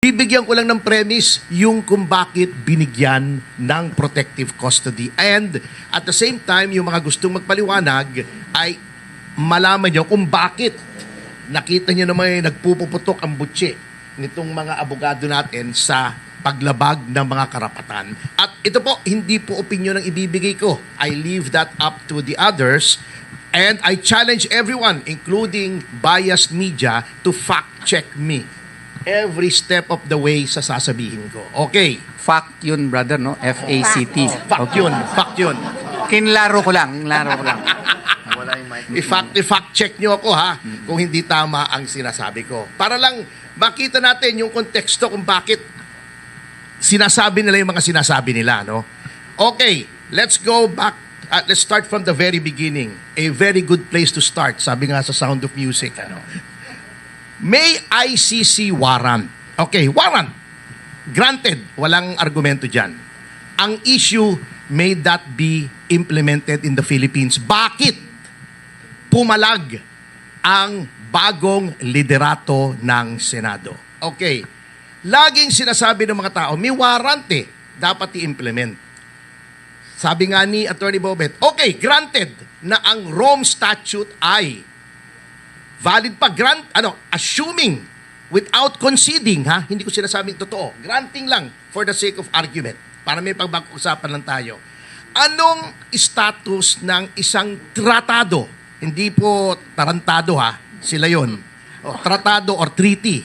Bibigyan ko lang ng premise yung kung bakit binigyan ng protective custody. And at the same time, yung mga gustong magpaliwanag ay malaman nyo kung bakit nakita nyo naman nagpupuputok ang butse nitong mga abogado natin sa paglabag ng mga karapatan. At ito po, hindi po opinion ang ibibigay ko. I leave that up to the others. And I challenge everyone, including biased media, to fact-check me every step of the way sa sasabihin ko. Okay. Fact yun, brother, no? F-A-C-T. Fact yun. Fact yun. Kinlaro ko lang. I-fact check nyo ako ha kung hindi tama ang sinasabi ko. Para lang makita natin yung konteksto kung bakit sinasabi nila yung mga sinasabi nila. No? Okay, let's go back. Let's start from the very beginning. A very good place to start. Sabi nga sa Sound of Music. May ICC warrant. Okay, warrant. Granted, walang argumento dyan. Ang issue, may that be implemented in the Philippines. Bakit pumalag ang bagong liderato ng Senado? Okay, laging sinasabi ng mga tao, may warrant dapat i-implement. Sabi nga ni Attorney Bobet, okay, granted na ang Rome Statute ay valid pa, assuming without conceding, hindi ko sinasabing totoo, granting lang for the sake of argument, para may pag-usapan lang tayo. Anong status ng isang tratado? Hindi po tarantado sila yon. Tratado or treaty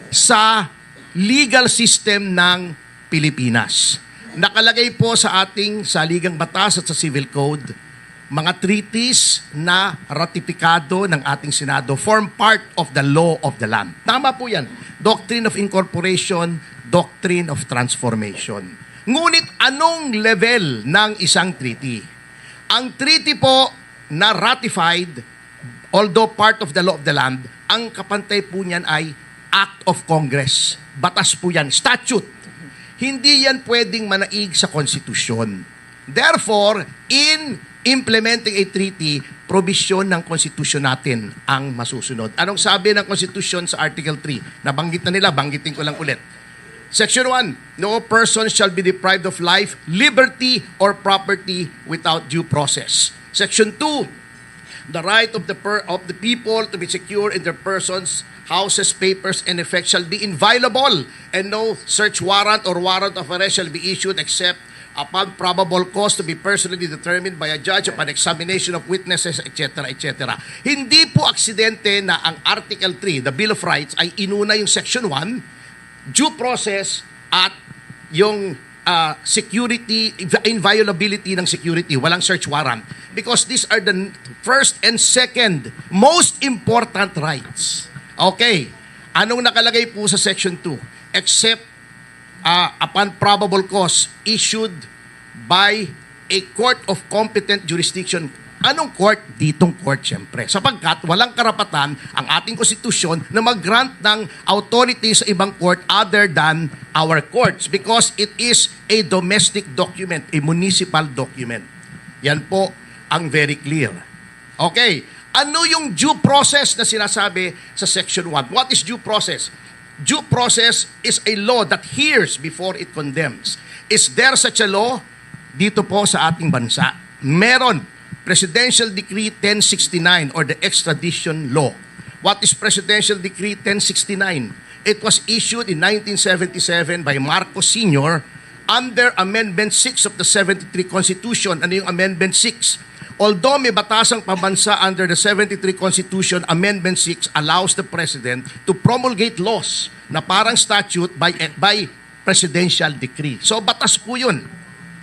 sa legal system ng Pilipinas. Nakalagay po sa ating saligang batas at sa civil code, mga treaties na ratipikado ng ating Senado form part of the law of the land. Tama po yan. Doctrine of incorporation, doctrine of transformation. Ngunit anong level ng isang treaty? Ang treaty po na ratified, although part of the law of the land, ang kapantay po niyan ay Act of Congress. Batas po yan, statute. Hindi yan pwedeng manaig sa konstitusyon. Therefore, in implementing a treaty, probisyon ng konstitusyon natin ang masusunod. Anong sabi ng konstitusyon sa Article 3? Nabanggit na nila, banggitin ko lang ulit. Section 1, no person shall be deprived of life, liberty, or property without due process. Section 2, the right of the people to be secure in their persons, houses, papers, and effects shall be inviolable, and no search warrant or warrant of arrest shall be issued except upon probable cause to be personally determined by a judge upon examination of witnesses, etc., etc. Hindi po aksidente na ang Article 3, the Bill of Rights, ay inuna yung Section 1, due process, at yung security, inviolability ng security, walang search warrant. Because these are the first and second most important rights. Okay, anong nakalagay po sa Section 2? Except upon probable cause issued by a court of competent jurisdiction. Anong court? Ditong court, siyempre. Sapagkat walang karapatan ang ating konstitusyon na mag-grant ng authority sa ibang court other than our courts because it is a domestic document, a municipal document. Yan po ang very clear. Okay, ano yung due process na sinasabi sa Section 1? What is due process? Due process is a law that hears before it condemns. Is there such a law? Dito po sa ating bansa. Meron. Presidential Decree 1069 or the Extradition Law. What is Presidential Decree 1069? It was issued in 1977 by Marcos Sr. under Amendment 6 of the 73 Constitution. Ano yung Amendment 6? Although may batasang pambansa under the 73 Constitution, Amendment 6 allows the President to promulgate laws na parang statute by presidential decree. So, batas po yun.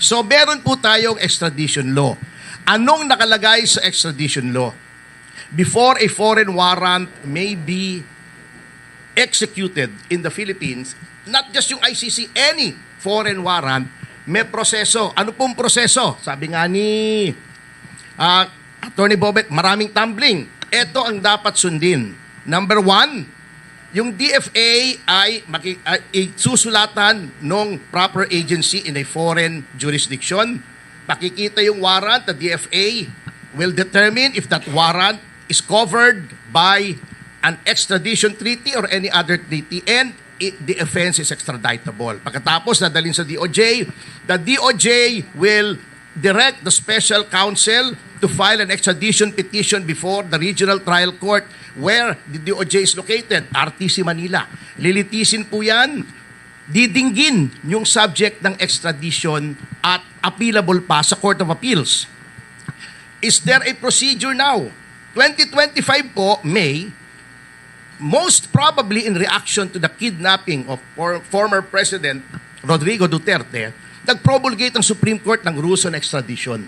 So, meron po tayong extradition law. Anong nakalagay sa extradition law? Before a foreign warrant may be executed in the Philippines, not just yung ICC, any foreign warrant, may proseso. Ano pong proseso? Sabi nga ni Attorney Bobet, maraming tumbling. Ito ang dapat sundin. Number 1, yung DFA ay susulatan ng proper agency in a foreign jurisdiction. Pakikita yung warrant, the DFA will determine if that warrant is covered by an extradition treaty or any other treaty, and the offense is extraditable. Pagkatapos nadalhin sa DOJ, the DOJ will direct the special counsel to file an extradition petition before the regional trial court where the DOJ is located, RTC Manila. Lilitisin po yan, didinggin yung subject ng extradition at appealable pa sa Court of Appeals. Is there a procedure now? 2025 po, May, most probably in reaction to the kidnapping of former President Rodrigo Duterte, nag-promulgate ang Supreme Court ng rules on extradition.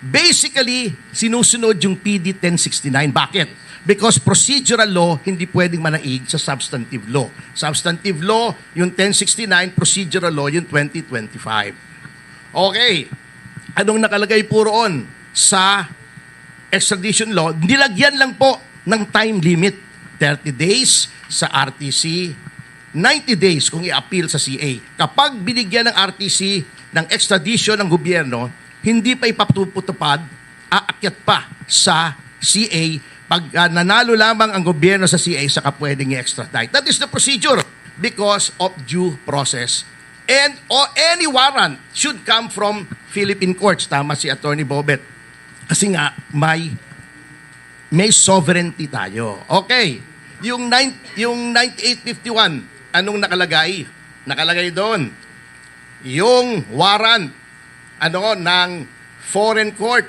Basically, sinusunod yung PD 1069. Bakit? Because procedural law, hindi pwedeng manaig sa substantive law. Substantive law, yung 1069, procedural law, yung 2025. Okay. Anong nakalagay po roon sa extradition law? Nilagyan lang po ng time limit. 30 days sa RTC, 90 days kung i-appeal sa CA. Kapag binigyan ng RTC ng extradition ng gobyerno, hindi pa ipatutupad, aakyat pa sa CA. Pag nanalo lamang ang gobyerno sa CA, saka pwedeng i-extradite. That is the procedure because of due process. And any warrant should come from Philippine courts. Tama si Attorney Bobet. Kasi nga, may sovereignty tayo. Okay. Yung 9851, anong nakalagay? Nakalagay doon. Yung warrant ng foreign court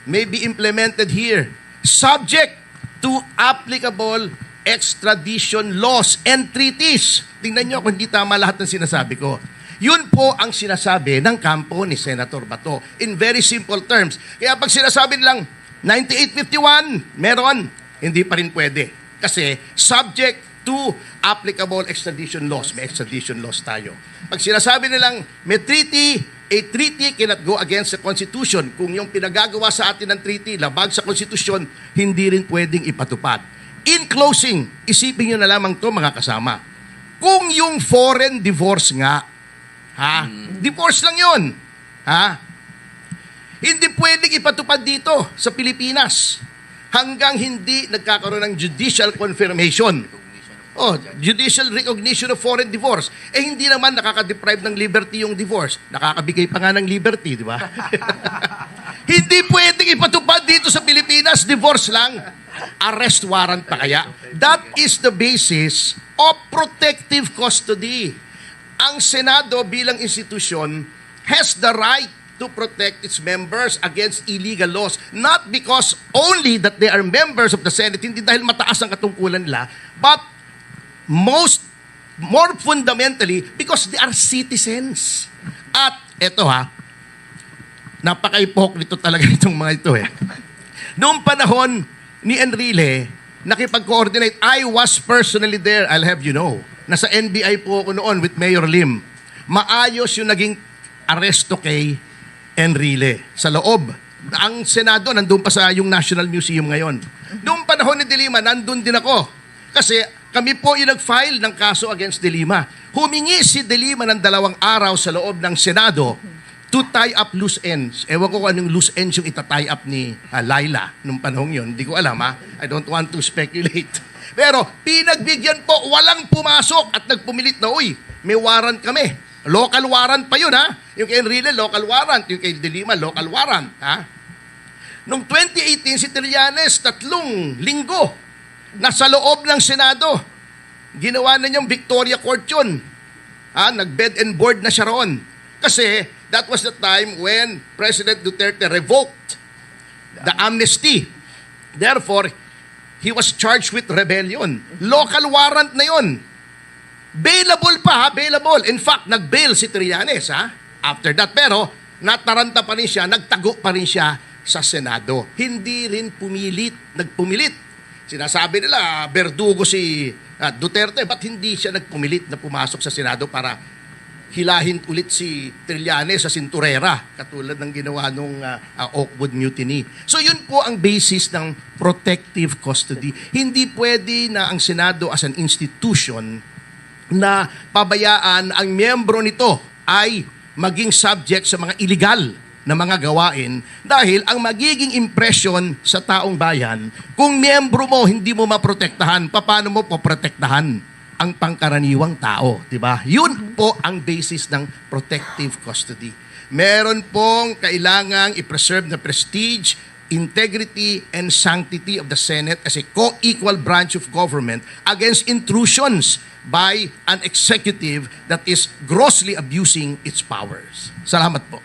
may be implemented here subject to applicable extradition laws and treaties. Tingnan nyo kung hindi tama lahat ng sinasabi ko. Yun po ang sinasabi ng kampo ni Senator Bato in very simple terms. Kaya pag sinasabi nilang 9851, meron, hindi pa rin pwede. Kasi subject to applicable extradition laws. May extradition laws tayo. Pag sinasabi nilang may treaty, a treaty cannot go against the Constitution. Kung yung pinagagawa sa atin ng treaty, labag sa Constitution, hindi rin pwedeng ipatupad. In closing, isipin nyo na lamang to mga kasama. Kung yung foreign divorce nga, divorce lang yun, hindi pwedeng ipatupad dito sa Pilipinas hanggang hindi nagkakaroon ng judicial confirmation. Judicial recognition of foreign divorce. Hindi naman nakaka-deprive ng liberty yung divorce. Nakakabigay pa nga ng liberty, di ba? Hindi pwedeng ipatupad dito sa Pilipinas, divorce lang. Arrest warrant pa kaya. That is the basis of protective custody. Ang Senado bilang institusyon has the right to protect its members against illegal laws. Not because only that they are members of the Senate, hindi dahil mataas ang katungkulan nila, but more fundamentally, because they are citizens. At eto napaka-hypocrite talaga itong mga ito Noong panahon ni Enrile, nakipag-coordinate, I was personally there, I'll have you know. Nasa NBI po ako noon with Mayor Lim. Maayos yung naging aresto kay Enrile sa loob. Ang Senado, nandun pa sa yung National Museum ngayon. Noong panahon ni De Lima, nandun din ako. Kasi kami po yung nag-file ng kaso against De Lima. Humingi si De Lima ng 2 araw sa loob ng Senado to tie up loose ends. Ewan ko kung anong loose ends yung itatie up ni Laila nung panahon yun. Hindi ko alam I don't want to speculate. Pero pinagbigyan po, walang pumasok at nagpumilit na, may warrant kami. Local warrant pa yun Yung kay Enrile, local warrant. Yung kay De Lima, local warrant Noong 2018, si Trillanes, 3 linggo, nasa loob ng Senado. Ginawa na niyang Victoria Court yun. Nag-bed and board na siya roon. Kasi that was the time when President Duterte revoked the amnesty. Therefore, he was charged with rebellion. Local warrant na yun. Bailable pa, bailable. In fact, nag-bail si Trillanes, after that. Pero, nataranta pa rin siya, nagtago pa rin siya sa Senado. Hindi rin nagpumilit. Sinasabi nila, berdugo si Duterte, ba't hindi siya nagpumilit na pumasok sa Senado para hilahin ulit si Trillanes sa sinturera, katulad ng ginawa nung Oakwood Mutiny. So yun po ang basis ng protective custody. Hindi pwede na ang Senado as an institution na pabayaan ang miyembro nito ay maging subject sa mga illegal na mga gawain dahil ang magiging impression sa taong bayan, kung miyembro mo hindi mo maprotektahan, paano mo poprotektahan ang pangkaraniwang tao, 'di ba? Yun po ang basis ng protective custody. Meron pong kailangang i-preserve na prestige, integrity, and sanctity of the Senate as a co-equal branch of government against intrusions by an executive that is grossly abusing its powers. Salamat po.